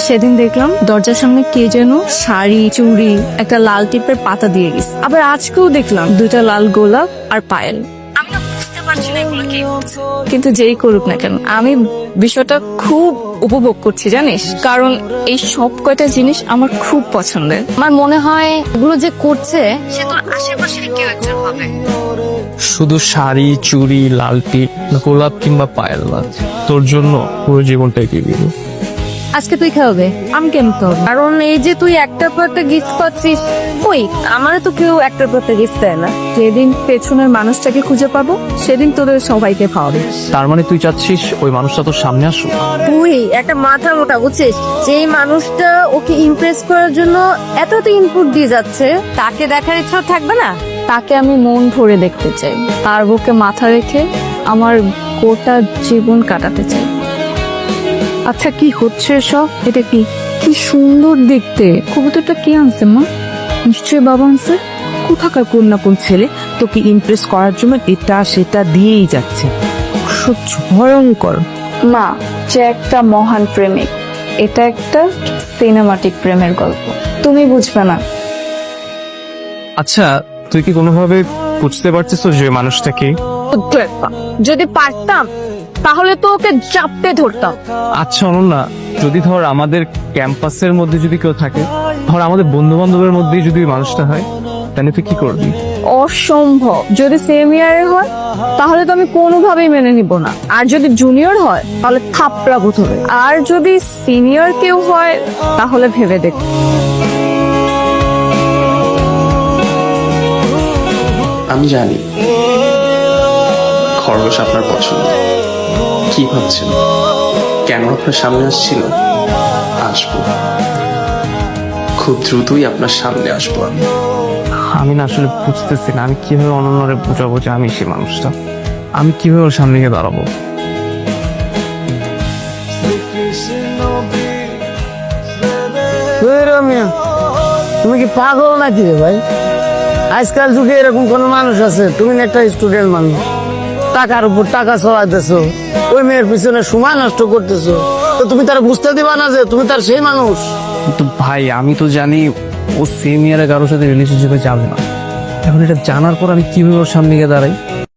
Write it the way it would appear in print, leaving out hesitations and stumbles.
সেদিন দেখলাম দরজার সামনে কে যেন শাড়ি চুড়ি একটা লাল টিপের পাতা দিয়ে গেছে। আবার আজকেও দেখলাম দুইটা লাল গোলাপ আর পায়েল। আমি না বুঝতে পারছি না এগুলো কে করছে। কিন্তু যেই করুক না কেন আমি বিষয়টা খুব উপভোগ করছি জানিস, কারণ এই সব কয়টা জিনিস আমার খুব পছন্দের। আমার মনে হয় এগুলো যে করছে সে তোর আশেপাশের কেউ একজন হবে। শুধু শাড়ি চুড়ি লাল টিপ গোলাপ কিংবা পায়েল না, তোর জন্য পুরো জীবনটাই দিয়ে দিল। আজকে তুই খাওয়াবে? আমি কেন খাওয়াবো? কারণ এই যে তুই একটার পর একটা গিফট পাচ্ছিস, ওই আমারও তো কেউ একটার পর একটা গিফট দেয় না। যেদিন পেছনের মানুষটাকে খুঁজে পাবো সেদিন তোদের সবাইকে খাওয়াবে। তার মানে তুই চাচ্ছিস ওই মানুষটা তোর সামনে আসুক? তুই একটা মাথা মোটা বুঝছিস, যেই মানুষটা ওকে ইমপ্রেস করার জন্য এত ইনপুট দিয়ে যাচ্ছে তাকে দেখার ইচ্ছা থাকবে না? তাকে আমি মন ভরে দেখতে চাই, তার বুকে মাথা রেখে আমার গোটা জীবন কাটাতে চাই। আচ্ছা কি হচ্ছে সব? এটা কি কি সুন্দর দেখতে। কবুতরটা কে আনছে মা? নিশ্চয়ই বাবা আনছে। কোথাকার কোন না কোন ছেলে তোকে ইমপ্রেস করার জন্য এটা সেটা দিয়েই যাচ্ছে। সহ্য ভয়ঙ্কর। মা, যে একটা মহান প্রেমিক, এটা একটা সিনেমাটিক প্রেমের গল্প, তুমি বুঝবে না। আচ্ছা তুই কি কোনোভাবে বুঝতে পারছিস তো যে মানুষটাকে? যদি পারতাম তাহলে তো ওকে চাপতে ধরতাম। আচ্ছা অনন্যা, যদি ধর আমাদের ক্যাম্পাসের মধ্যে যদি কেউ থাকে, ধর আমাদের বন্ধু বান্ধবের মধ্যেই যদি ওই মানুষটা হয়, তাহলে তুই কি করবি? অসম্ভব। যদি সেম ইয়ারে হয় তাহলে তো আমি কোনোভাবেই মেনে নিব না, আর যদি জুনিয়র হয় তাহলে থাপড়াবো ধরে, আর যদি সিনিয়র কেউ হয় তাহলে ভেবে দেখ। আমি জানি খরগোশ আপনার পছন্দ। কি ভাবছেন কেন আপনার সামনে আসছিল? আসবো, খুব দ্রুতই আপনার সামনে আসবো। আমি না আসলে বুঝতেছি না আমি কিভাবে অনন্যারে বোঝাবো যে আমি সেই মানুষটা। আমি কিভাবে ওর সামনে গিয়ে দাঁড়াবো? তুমি কি পাগল নাকি রে ভাই? আজকাল যুগে এরকম কোন মানুষ আছে? তুমি না একটা স্টুডেন্ট মানুষ, টাকার উপর টাকা চড়াইতেছো, ওই মেয়ের পিছনে সময় নষ্ট করতেছো, তো তুমি তার বুঝতে দিবা না যে তুমি তার সেই মানুষ? কিন্তু ভাই আমি তো জানি ও সেম ইয়ারে কারোর সাথে রিলেশনশিপে যাবে না। এখন এটা জানার পর আমি কিভাবে ওর সামনে গিয়ে দাঁড়াই?